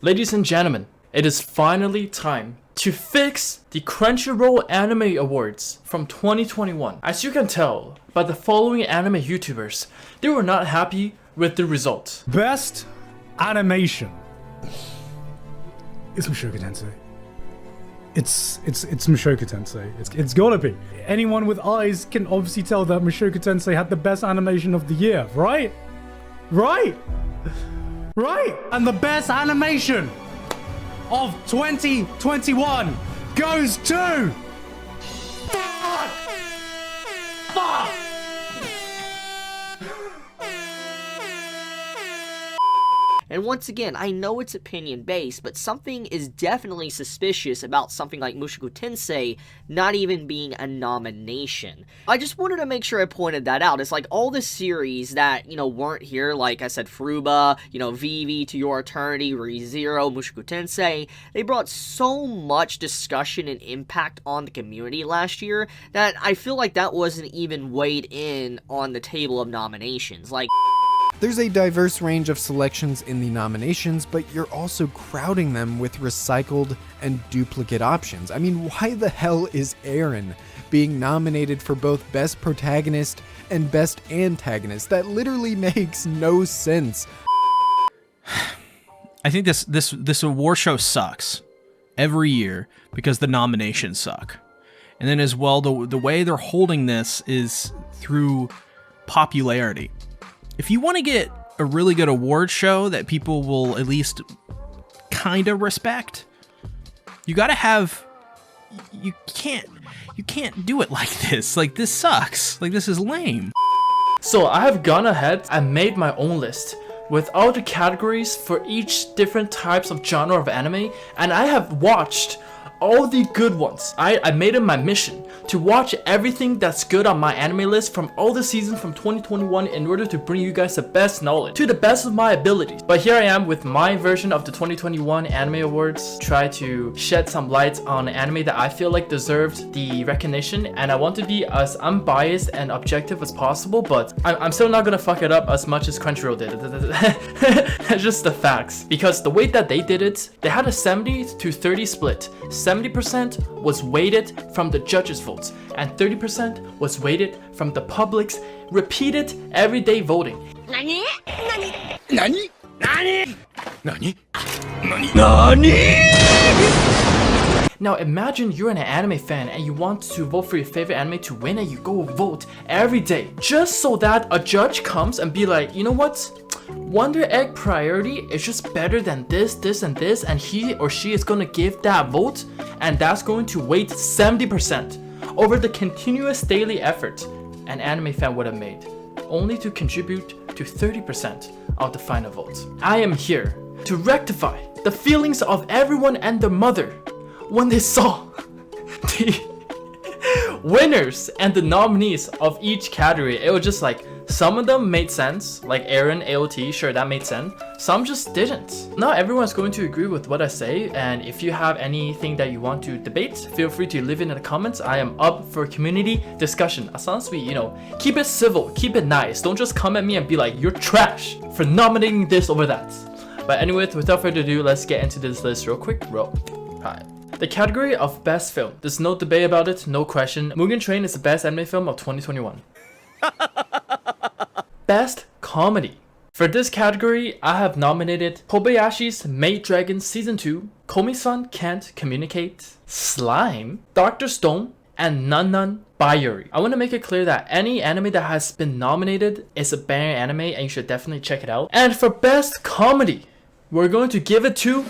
Ladies and gentlemen, it is finally time to fix the Crunchyroll Anime Awards from 2021. As you can tell by the following anime YouTubers, they were not happy with the result. Best animation. It's Mushoku Tensei. It's Mushoku Tensei. It's gotta be. Anyone with eyes can obviously tell that Mushoku Tensei had the best animation of the year, right? Right? Right? And the best animation of 2021 goes to... Fuck! Fuck! And once again, I know it's opinion-based, but something is definitely suspicious about something like Mushoku Tensei not even being a nomination. I just wanted to make sure I pointed that out. It's like all the series that, weren't here, like I said, Furuba, VV to Your Eternity, ReZero, Mushoku Tensei, they brought so much discussion and impact on the community last year that I feel like that wasn't even weighed in on the table of nominations. Like, there's a diverse range of selections in the nominations, but you're also crowding them with recycled and duplicate options. I mean, why the hell is Eren being nominated for both Best Protagonist and Best Antagonist? That literally makes no sense. I think this award show sucks every year because the nominations suck. And then as well, the way they're holding this is through popularity. If you want to get a really good award show that people will at least kind of respect, you got to have... You can't do it like this. Like, this sucks. Like, this is lame. So I have gone ahead and made my own list with all the categories for each different types of genre of anime, and I have watched all the good ones. I made it my mission to watch everything that's good on my anime list from all the seasons from 2021 in order to bring you guys the best knowledge to the best of my abilities. But here I am with my version of the 2021 Anime Awards, try to shed some light on anime that I feel like deserved the recognition, and I want to be as unbiased and objective as possible, but I'm still not gonna fuck it up as much as Crunchyroll did. It's just the facts, because the way that they did it, they had a 70-30 split. 70% was weighted from the judges' votes, and 30% was weighted from the public's repeated everyday voting. Nani? Now imagine you're an anime fan and you want to vote for your favorite anime to win, and you go vote every day just so that a judge comes and be like, you know what? Wonder Egg Priority is just better than this, this, and this, and he or she is going to give that vote, and that's going to weight 70% over the continuous daily effort an anime fan would have made, only to contribute to 30% of the final vote. I am here to rectify the feelings of everyone and their mother when they saw the winners and the nominees of each category. It was just like, some of them made sense, like Eren, AOT, sure, that made sense. Some just didn't. Not everyone's going to agree with what I say, and if you have anything that you want to debate, feel free to leave it in the comments. I am up for community discussion. As long as we, keep it civil, keep it nice. Don't just come at me and be like, you're trash for nominating this over that. But anyway, without further ado, let's get into this list real quick. Hi. The category of best film. There's no debate about it, no question. Mugen Train is the best anime film of 2021. Best comedy. For this category, I have nominated Kobayashi's Maid Dragon Season 2, Komi-san Can't Communicate, Slime, Dr. Stone, and Nan Bayuri. I want to make it clear that any anime that has been nominated is a banger anime and you should definitely check it out. And for best comedy, we're going to give it to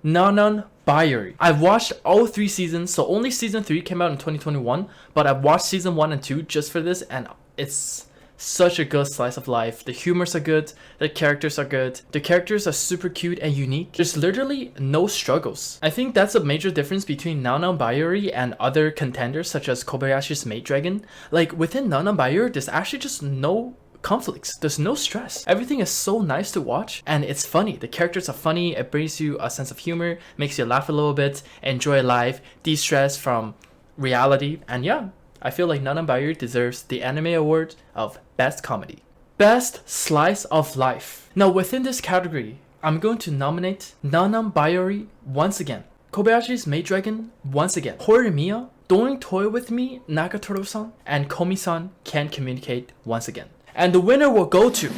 Nan Bayuri. I've watched all 3 seasons, so only season 3 came out in 2021, but I've watched season 1 and 2 just for this, and it's such a good slice of life. The humors are good, the characters are good, the characters are super cute and unique. There's literally no struggles. I think that's a major difference between Nan Bayuri and other contenders such as Kobayashi's Maid Dragon. Like, within Nan Bayuri, there's actually just no conflicts. There's no stress. Everything is so nice to watch, and it's funny. The characters are funny, it brings you a sense of humor, makes you laugh a little bit, enjoy life, de-stress from reality, and yeah, I feel like Nan Bayuri deserves the Anime Award of Best Comedy. Best Slice of Life. Now within this category, I'm going to nominate Nanam Bayori once again, Kobayashi's Maid Dragon once again, Horimiya, Don't Toy With Me, Nagatoro-san, and Komi-san Can't Communicate once again. And the winner will go to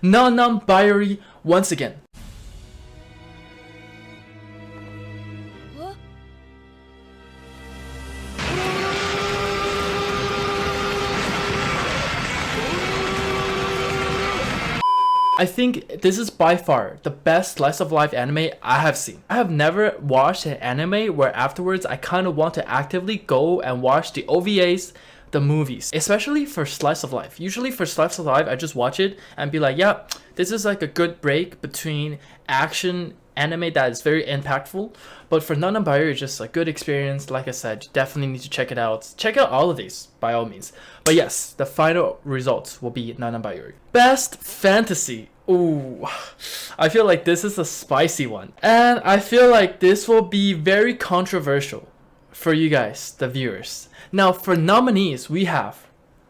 Nanam Bayori once again. I think this is by far the best slice of life anime I have seen. I have never watched an anime where afterwards I kind of want to actively go and watch the OVAs, the movies, especially for slice of life. Usually for slice of life, I just watch it and be like, yeah, this is like a good break between action anime that is very impactful. But for Nanam Bayori, it's just a good experience. Like I said, you definitely need to check it out. Check out all of these by all means. But yes, the final results will be Nanam Bayori. Best fantasy. Ooh, I feel like this is a spicy one. And I feel like this will be very controversial for you guys, the viewers. Now for nominees, we have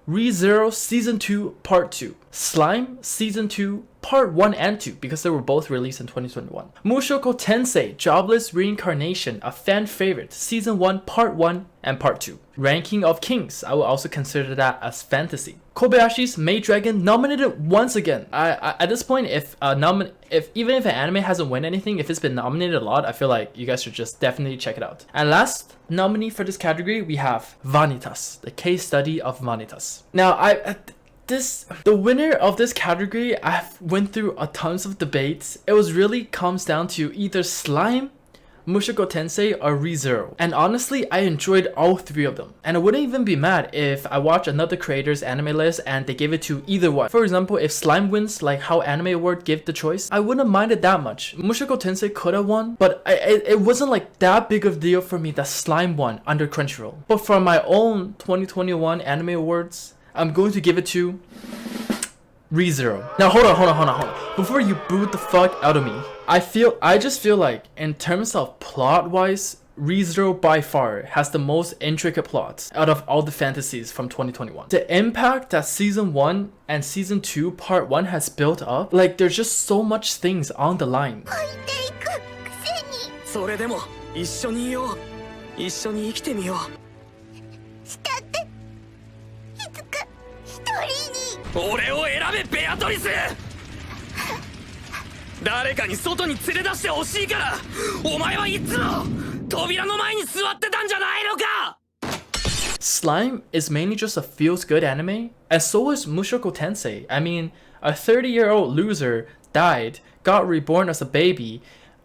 ReZero Season 2 Part 2, Slime Season 2 Part 1 and 2, because they were both released in 2021. Mushoku Tensei Jobless Reincarnation, a fan favorite, Season 1 Part 1 and Part 2. Ranking of Kings, I will also consider that as fantasy. Kobayashi's Maid Dragon nominated once again. I at this point, if even if an anime hasn't won anything, if it's been nominated a lot, I feel like you guys should just definitely check it out. And last nominee for this category, we have Vanitas, the case study of Vanitas. Now, the winner of this category, I've went through a tons of debates. It was really comes down to either Slime, Mushoku Tensei, or ReZero. And honestly, I enjoyed all three of them. And I wouldn't even be mad if I watched another creator's anime list and they gave it to either one. For example, if Slime wins, like how Anime Award gave the choice, I wouldn't mind it that much. Mushoku Tensei could have won, but it wasn't like that big of a deal for me that Slime won under Crunchyroll. But for my own 2021 Anime Awards, I'm going to give it to ReZero. Now hold on. Before you booed the fuck out of me, I just feel like in terms of plot wise, ReZero by far has the most intricate plots out of all the fantasies from 2021. The impact that season 1 and season 2 part 1 has built up, like there's just so much things on the line. それでも一緒にいよう一緒に生きてみようしたっていつか一人に俺を選べベアトリス誰かに外に連れ出してほしいからお前はいつも扉の前に座ってたんじゃないのか Slime is mainly just a feels-good anime, and so is Mushoku Tensei. I mean, a 30-year-old loser died, got reborn as a baby,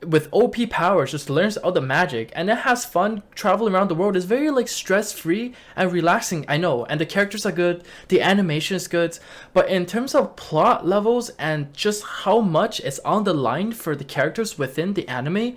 with OP powers, just learns all the magic, and it has fun traveling around the world. It's very like stress-free and relaxing, I know, and the characters are good, the animation is good, but in terms of plot levels and just how much is on the line for the characters within the anime,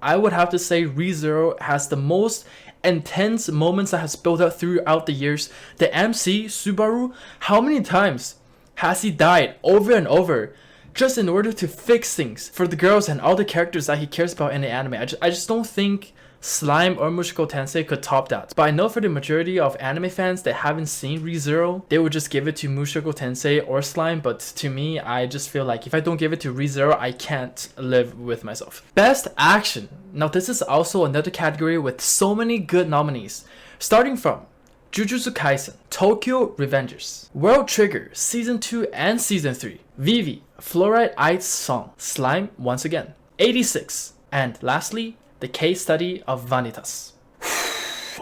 I would have to say ReZero has the most intense moments that has built up throughout the years. The MC, Subaru, how many times has he died over and over just in order to fix things for the girls and all the characters that he cares about in the anime? I just don't think Slime or Mushoku Tensei could top that. But I know for the majority of anime fans that haven't seen ReZero, they would just give it to Mushoku Tensei or Slime. But to me, I just feel like if I don't give it to ReZero, I can't live with myself. Best Action. Now this is also another category with so many good nominees. Starting from Jujutsu Kaisen, Tokyo Revengers, World Trigger Season 2 and Season 3, Vivi, Fluoride Ice Song, Slime once again, 86, and lastly, the case study of Vanitas.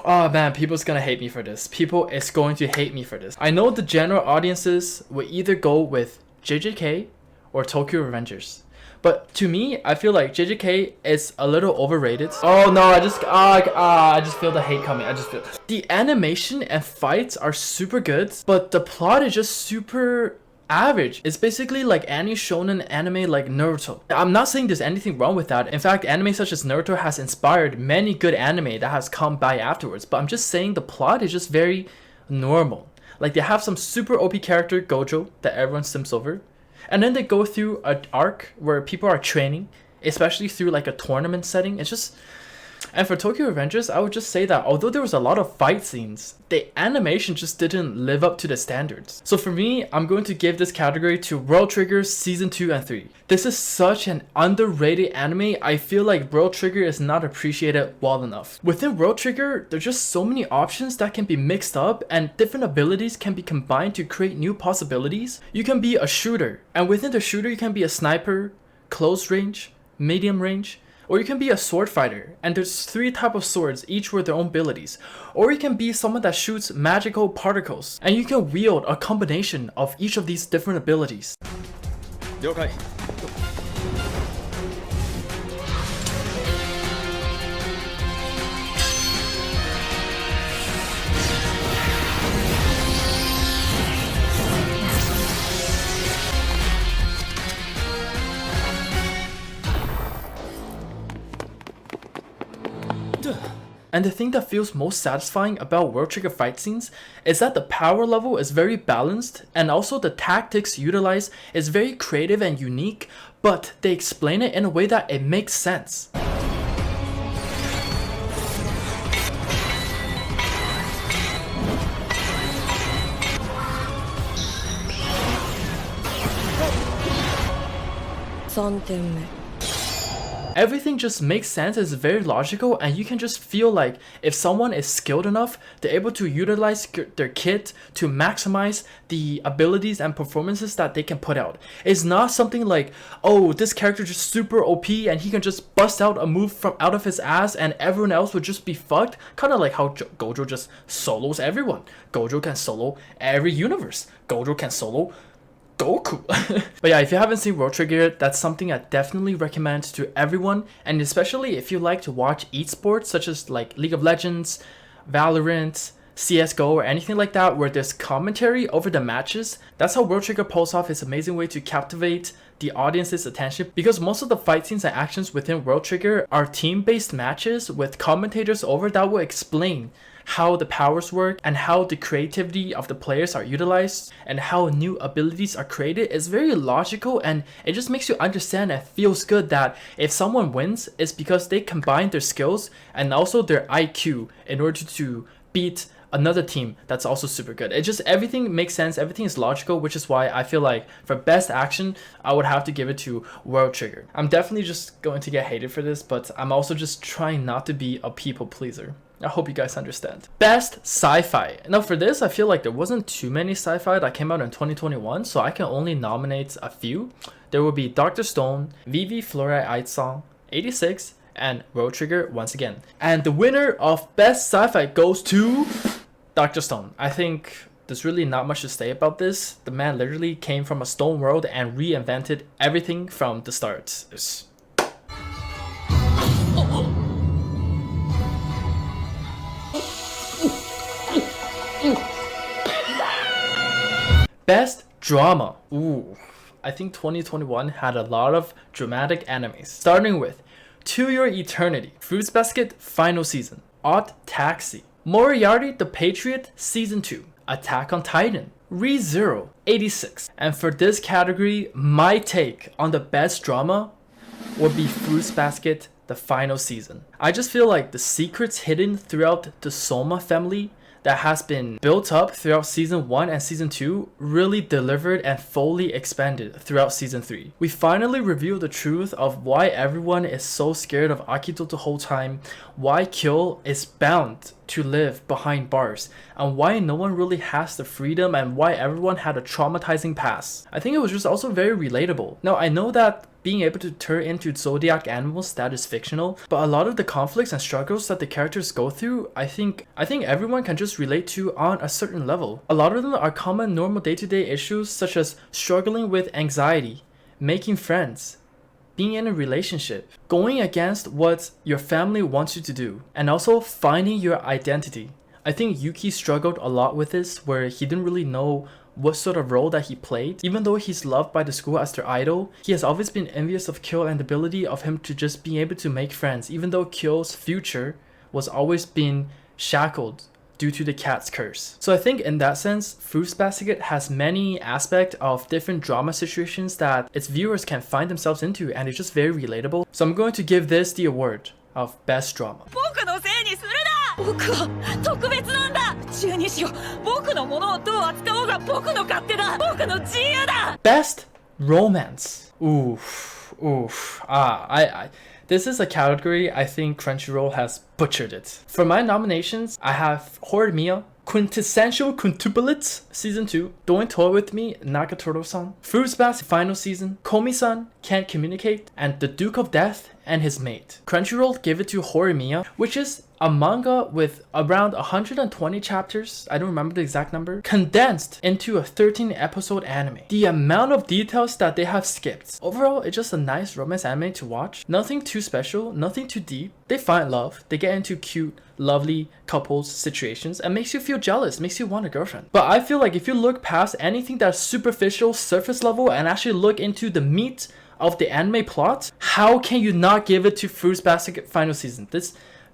Oh man, people's gonna hate me for this. People is going to hate me for this. I know the general audiences will either go with JJK or Tokyo Revengers. But to me, I feel like JJK is a little overrated. Oh no, I just feel the hate coming. The animation and fights are super good, but the plot is just super average. It's basically like any shonen anime like Naruto. I'm not saying there's anything wrong with that. In fact, anime such as Naruto has inspired many good anime that has come by afterwards. But I'm just saying the plot is just very normal. Like they have some super OP character, Gojo, that everyone sims over. And then they go through an arc where people are training, especially through like a tournament setting. It's just, And for Tokyo Revengers, I would just say that although there was a lot of fight scenes, the animation just didn't live up to the standards. So for me, I'm going to give this category to World Trigger Season 2 and 3. This is such an underrated anime. I feel like World Trigger is not appreciated well enough. Within World Trigger, there's just so many options that can be mixed up and different abilities can be combined to create new possibilities. You can be a shooter, and within the shooter you can be a sniper, close range, medium range, or you can be a sword fighter, and there's 3 types of swords, each with their own abilities. Or you can be someone that shoots magical particles, and you can wield a combination of each of these different abilities. 了解 And the thing that feels most satisfying about World Trigger fight scenes is that the power level is very balanced, and also the tactics utilized is very creative and unique, but they explain it in a way that it makes sense. Everything just makes sense, it's very logical, and you can just feel like if someone is skilled enough, they're able to utilize their kit to maximize the abilities and performances that they can put out. It's not something like, oh, this character is just super OP and he can just bust out a move from out of his ass and everyone else would just be fucked. Kind of like how Gojo just solos everyone. Gojo can solo every universe. Gojo can solo Goku. But yeah, if you haven't seen World Trigger, that's something I definitely recommend to everyone, and especially if you like to watch esports such as like League of Legends, Valorant, CSGO, or anything like that where there's commentary over the matches. That's how World Trigger pulls off its amazing way to captivate the audience's attention, because most of the fight scenes and actions within World Trigger are team-based matches with commentators over that will explain how the powers work and how the creativity of the players are utilized and how new abilities are created. Is very logical, and it just makes you understand and feels good that if someone wins, it's because they combine their skills and also their IQ in order to beat another team that's also super good. It just, everything makes sense, everything is logical, which is why I feel like for best action, I would have to give it to World Trigger. I'm definitely just going to get hated for this, but I'm also just trying not to be a people pleaser. I hope you guys understand. Best sci-fi. Now for this, I feel like there wasn't too many sci-fi that came out in 2021, so I can only nominate a few. There will be Dr. Stone, Vivi Flora Aitsong, 86, and World Trigger once again. And the winner of Best Sci-Fi goes to Dr. Stone. I think there's really not much to say about this. The man literally came from a stone world and reinvented everything from the start. Best drama. Ooh, I think 2021 had a lot of dramatic animes, starting with To Your Eternity, Fruits Basket Final Season, Odd Taxi, Moriarty the Patriot Season 2, Attack on Titan, ReZero, 86. And for this category, my take on the best drama would be Fruits Basket the Final Season. I just feel like the secrets hidden throughout the Soma family that has been built up throughout season 1 and season 2 really delivered and fully expanded throughout season 3. We finally revealed the truth of why everyone is so scared of Akito the whole time, why Kyo is bound to live behind bars, and why no one really has the freedom, and why everyone had a traumatizing past. I think it was just also very relatable. Now I know that being able to turn into zodiac animals, that is fictional, but a lot of the conflicts and struggles that the characters go through, I think everyone can just relate to on a certain level. A lot of them are common normal day-to-day issues such as struggling with anxiety, making friends, being in a relationship, going against what your family wants you to do, and also finding your identity. I think Yuki struggled a lot with this, where he didn't really know what sort of role that he played. Even though he's loved by the school as their idol, he has always been envious of Kyo and the ability of him to just be able to make friends, even though Kyo's future was always been shackled due to the cat's curse. So I think in that sense, Fruits Basket has many aspects of different drama situations that its viewers can find themselves into, and it's just very relatable. So I'm going to give this the award of best drama. 僕は特別なんだ。自由にしよう。僕のものをどう扱おうが僕の勝手だ。僕の自由だ。 Best romance. Oof. This is a category I think Crunchyroll has butchered it. For my nominations, I have Horimiya, Quintessential Quintuplets Season 2, Don't Toy With Me, Nagatoro-san, Fruits Basket Final Season, Komi-san, Can't Communicate, and The Duke of Death and His Mate. Crunchyroll gave it to Horimiya, which is a manga with around 120 chapters, I don't remember the exact number, condensed into a 13-episode anime. The amount of details that they have skipped. Overall, it's just a nice romance anime to watch. Nothing too special, nothing too deep. They find love, they get into cute, lovely couples situations, and makes you feel jealous, makes you want a girlfriend. But I feel like if you look past anything that's superficial, surface level, and actually look into the meat of the anime plot, how can you not give it to Fruits Basket Final Season?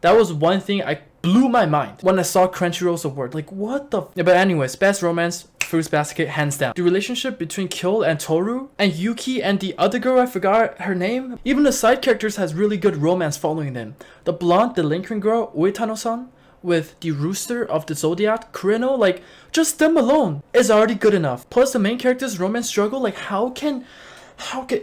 That was one thing I blew my mind when I saw Crunchyroll's award. Like, what the yeah, but anyways, best romance, Fruits Basket, hands down. The relationship between Kyo and Toru, and Yuki and the other girl, I forgot her name. Even the side characters has really good romance following them. The blonde delinquent girl, Uitano-san, with the rooster of the Zodiac, Kureno, like, just them alone is already good enough. Plus the main character's romance struggle, like, how can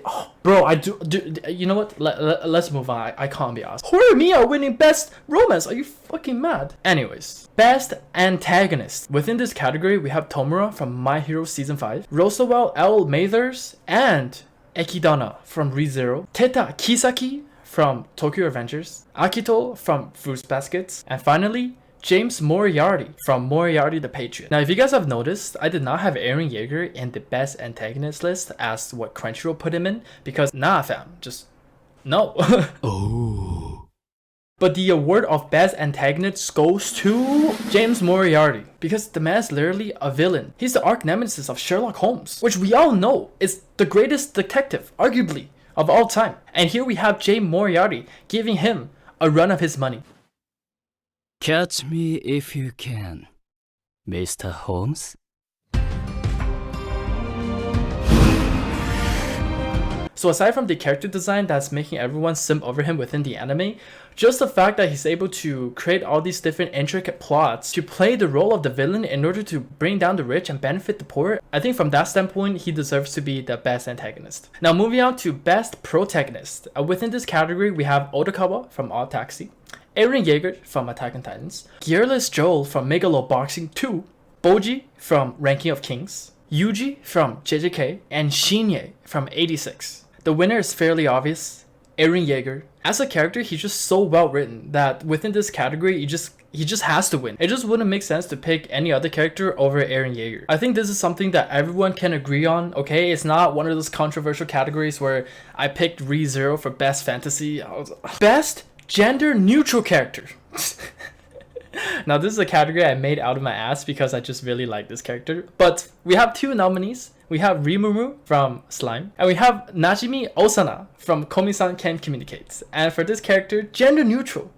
oh, bro, I do you know what, let's move on. I can't be asked. Horimiya winning best romance, are you fucking mad? Anyways, best antagonist. Within this category we have Tomura from My Hero Season 5, Rosawell L. Mathers and Ekidana from ReZero, Teta Kisaki from Tokyo Revengers, Akito from Fruits Baskets, and finally James Moriarty from Moriarty the Patriot. Now, if you guys have noticed, I did not have Eren Yeager in the best antagonist list as what Crunchyroll put him in, because nah fam, just no. Oh. But the award of best antagonist goes to James Moriarty, because the man is literally a villain. He's the arch nemesis of Sherlock Holmes, which we all know is the greatest detective, arguably, of all time. And here we have James Moriarty giving him a run of his money. Catch me if you can, Mr. Holmes. So aside from the character design that's making everyone simp over him within the anime, just the fact that he's able to create all these different intricate plots to play the role of the villain in order to bring down the rich and benefit the poor, I think from that standpoint, he deserves to be the best antagonist. Now moving on to best protagonist. Within this category, we have Odokawa from Odd Taxi, Eren Yeager from Attack on Titans, Gearless Joel from Megaloboxing 2, Boji from Ranking of Kings, Yuji from JJK, and Shinye from 86. The winner is fairly obvious, Eren Yeager. As a character, he's just so well written that within this category, he just has to win. It just wouldn't make sense to pick any other character over Eren Yeager. I think this is something that everyone can agree on, okay? It's not one of those controversial categories where I picked ReZero for best fantasy. Best gender neutral character. Now this is a category I made out of my ass because I just really like this character. But we have two nominees. We have Rimuru from Slime, and we have Najimi Osana from Komi-san Can't Communicate. And for this character, gender neutral,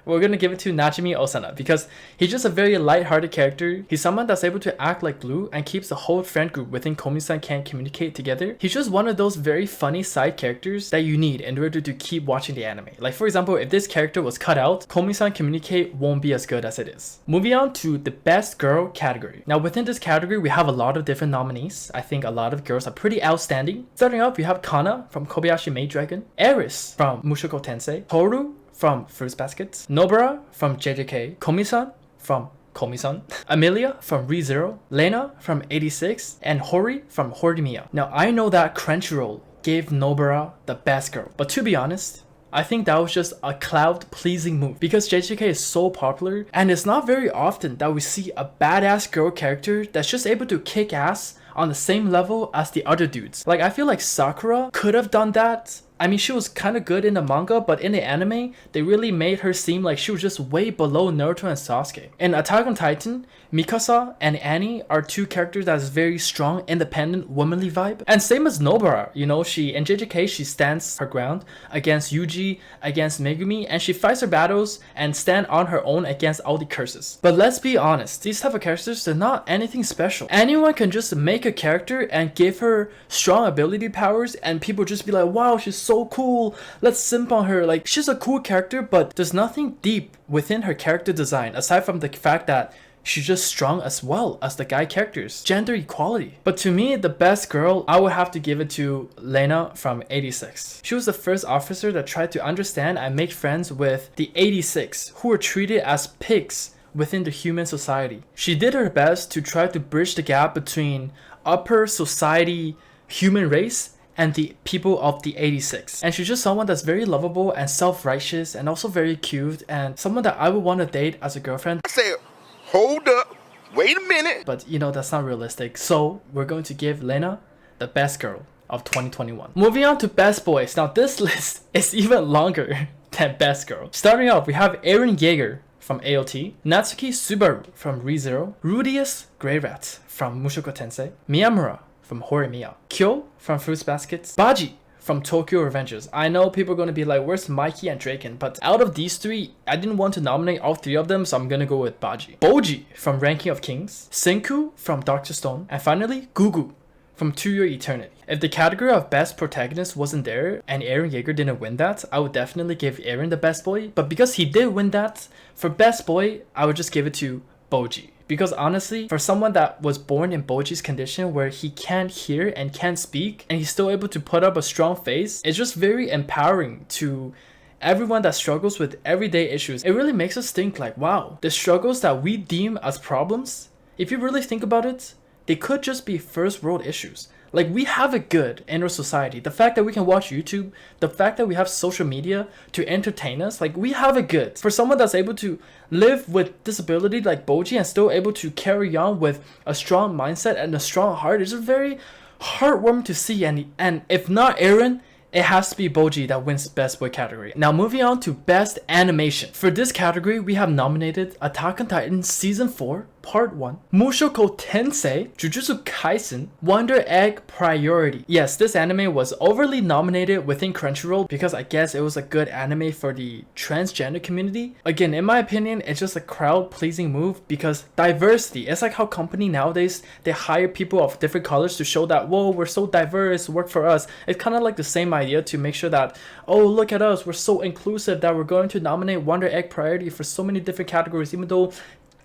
we're gonna give it to Najimi Osana because he's just a very light-hearted character. He's someone that's able to act like glue and keeps the whole friend group within Komi-san Can't Communicate together. He's just one of those very funny side characters that you need in order to keep watching the anime. Like for example, if this character was cut out, Komi-san Communicate won't be as good as it is. Moving on to the best girl category. Now within this category, we have a lot of different nominees. I think a lot of girls are pretty outstanding. Starting off, we have Kana from Kobayashi Maid Dragon, Eris from Mushoku Tensei, Toru from Fruits Basket, Nobara from JJK, Komi-san from Komi-san, Amelia from ReZero, Lena from 86, and Hori from Horimiya. Now I know that Crunchyroll gave Nobara the best girl, but to be honest, I think that was just a cloud-pleasing move because JJK is so popular and it's not very often that we see a badass girl character that's just able to kick ass on the same level as the other dudes. Like I feel like Sakura could have done that. I mean, she was kind of good in the manga, but in the anime, they really made her seem like she was just way below Naruto and Sasuke. In Attack on Titan, Mikasa and Annie are two characters that is very strong, independent, womanly vibe. And same as Nobara, you know, in JJK, she stands her ground against Yuji, against Megumi, and she fights her battles and stand on her own against all the curses. But let's be honest, these type of characters, they're not anything special. Anyone can just make a character and give her strong ability powers and people just be like, wow, she's so so cool, let's simp on her. Like, she's a cool character, but there's nothing deep within her character design aside from the fact that she's just strong as well as the guy characters. Gender equality. But to me, the best girl, I would have to give it to Lena from 86. She was the first officer that tried to understand and make friends with the 86, who were treated as pigs within the human society. She did her best to try to bridge the gap between upper society human race and the people of the 86. And she's just someone that's very lovable and self-righteous and also very cute and someone that I would want to date as a girlfriend. Hold up. Wait a minute. But you know, that's not realistic. So we're going to give Lena the best girl of 2021. Moving on to best boys. Now this list is even longer than best girl. Starting off, we have Eren Yeager from AOT, Natsuki Subaru from ReZero, Rudius Greyrat from Mushoku Tensei, Miyamura from Horimiya, Kyo from Fruits Baskets, Baji from Tokyo Revengers. I know people are going to be like, where's Mikey and Draken? But out of these three, I didn't want to nominate all three of them, so I'm going to go with Baji. Boji from Ranking of Kings, Senku from Doctor Stone, and finally, Gugu from To Your Eternity. If the category of best protagonist wasn't there and Eren Yeager didn't win that, I would definitely give Eren the best boy. But because he did win that, for best boy, I would just give it to Boji. Because honestly, for someone that was born in Boji's condition where he can't hear and can't speak and he's still able to put up a strong face, it's just very empowering to everyone that struggles with everyday issues. It really makes us think like, wow, the struggles that we deem as problems, if you really think about it, they could just be first world issues. Like, we have it good in our society. The fact that we can watch YouTube, the fact that we have social media to entertain us, like, we have it good. For someone that's able to live with disability like Boji and still able to carry on with a strong mindset and a strong heart, it's just very heartwarming to see. And if not Eren, it has to be Boji that wins Best Boy category. Now moving on to Best Animation. For this category, we have nominated Attack on Titan Season 4, Part 1, Mushoku Tensei, Jujutsu Kaisen, Wonder Egg Priority. Yes, this anime was overly nominated within Crunchyroll because I guess it was a good anime for the transgender community. Again, in my opinion, it's just a crowd-pleasing move because diversity, it's like how company nowadays, they hire people of different colors to show that, whoa, we're so diverse, work for us. It's kind of like the same idea to make sure that, oh, look at us, we're so inclusive that we're going to nominate Wonder Egg Priority for so many different categories, even though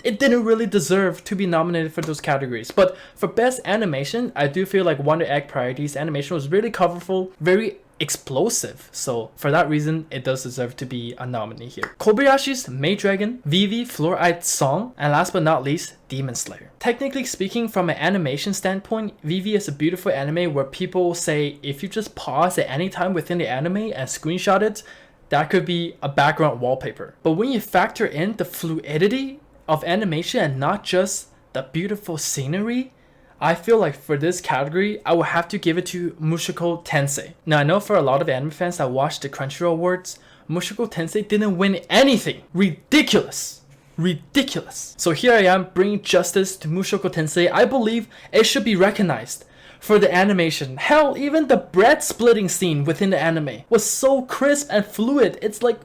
it didn't really deserve to be nominated for those categories. But for best animation, I do feel like Wonder Egg Priority's animation was really colorful, very explosive. So for that reason, it does deserve to be a nominee here. Kobayashi's Maid Dragon, Vivi Fluorite Song, and last but not least, Demon Slayer. Technically speaking, from an animation standpoint, Vivi is a beautiful anime where people say if you just pause at any time within the anime and screenshot it, that could be a background wallpaper. But when you factor in the fluidity of animation and not just the beautiful scenery, I feel like for this category, I will have to give it to Mushoku Tensei. Now I know for a lot of anime fans that watched the Crunchyroll Awards, Mushoku Tensei didn't win anything. Ridiculous. Ridiculous. So here I am bringing justice to Mushoku Tensei. I believe it should be recognized for the animation. Hell, even the bread splitting scene within the anime was so crisp and fluid. It's like,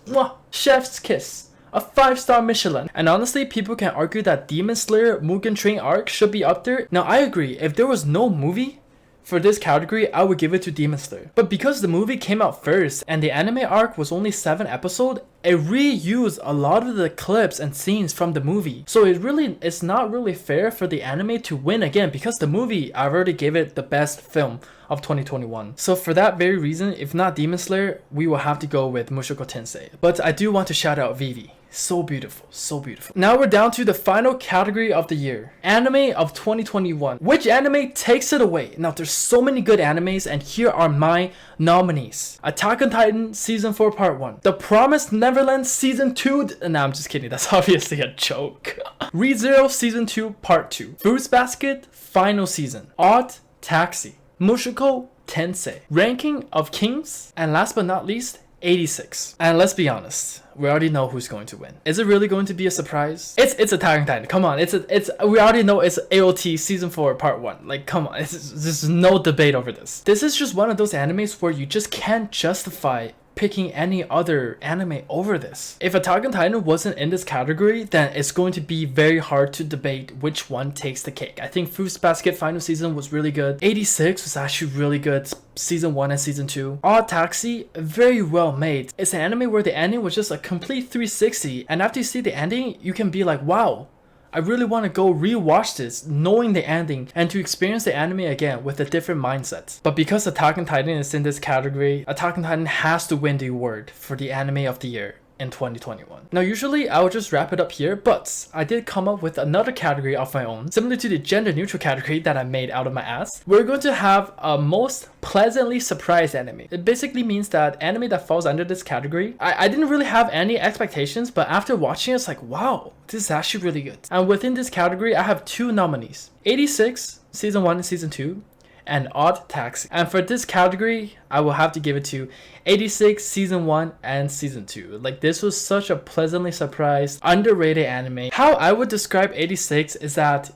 mwah, chef's kiss. A 5-star Michelin. And honestly, people can argue that Demon Slayer Mugen Train arc should be up there. Now I agree, if there was no movie for this category, I would give it to Demon Slayer. But because the movie came out first and the anime arc was only 7 episodes, it reused a lot of the clips and scenes from the movie. So it's not really fair for the anime to win again because the movie, I've already gave it the best film of 2021. So for that very reason, if not Demon Slayer, we will have to go with Mushoku Tensei. But I do want to shout out Vivi. So beautiful, so beautiful. Now we're down to the final category of the year. Anime of 2021. Which anime takes it away? Now there's so many good animes and here are my nominees. Attack on Titan Season 4 Part 1. The Promised Neverland Season 2. Nah, I'm just kidding. That's obviously a joke. ReZero Season 2 Part 2. Fruits Basket Final Season. Odd Taxi. Mushoku Tensei. Ranking of Kings. And last but not least, 86. And let's be honest, we already know who's going to win. Is it really going to be a surprise? It's Attack on Titan. Come on, we already know it's AOT Season 4 Part 1. Like, come on, there's no debate over this. This is just one of those animes where you just can't justify picking any other anime over this. If Attack on Titan wasn't in this category, then it's going to be very hard to debate which one takes the cake. I think Fruits Basket final season was really good. 86 was actually really good. Season 1 and Season 2. Odd Taxi, very well made. It's an anime where the ending was just a complete 360, and after you see the ending, you can be like, wow, I really want to go rewatch this knowing the ending and to experience the anime again with a different mindset. But because Attack on Titan is in this category, Attack on Titan has to win the award for the anime of the year in 2021. Now usually I would just wrap it up here, but I did come up with another category of my own, similar to the gender neutral category that I made out of my ass. We're going to have a most pleasantly surprised anime. It basically means that anime that falls under this category, I didn't really have any expectations, but after watching it, it's like, wow, this is actually really good. And within this category, I have 2 nominees. 86, Season 1 and Season 2, and Odd Taxi. And for this category, I will have to give it to 86, Season 1 and Season 2. Like, this was such a pleasantly surprised, underrated anime. How I would describe 86 is that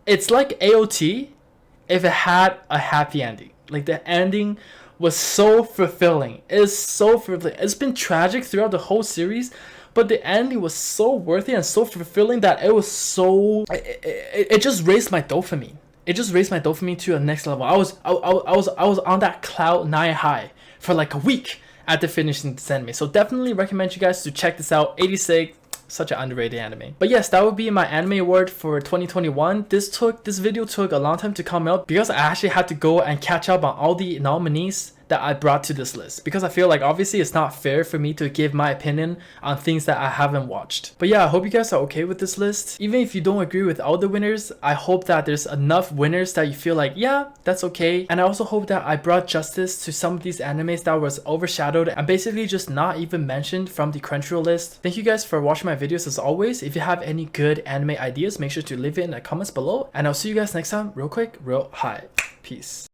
it's like AOT if it had a happy ending. Like, the ending was so fulfilling. It is so fulfilling. It's been tragic throughout the whole series, but the ending was so worthy and so fulfilling that it was so... It just raised my dopamine. It just raised my dopamine to a next level. I was on that cloud 9 high for like a week after finishing this anime. So definitely recommend you guys to check this out. 86, such an underrated anime. But yes, that would be my anime award for 2021. This video took a long time to come out because I actually had to go and catch up on all the nominees that I brought to this list, because I feel like obviously it's not fair for me to give my opinion on things that I haven't watched. But yeah, I hope you guys are okay with this list. Even if you don't agree with all the winners, I hope that there's enough winners that you feel like, yeah, that's okay. And I also hope that I brought justice to some of these animes that was overshadowed and basically just not even mentioned from the Crunchyroll list. Thank you guys for watching my videos as always. If you have any good anime ideas, make sure to leave it in the comments below, and I'll see you guys next time. Real quick, real high. Peace.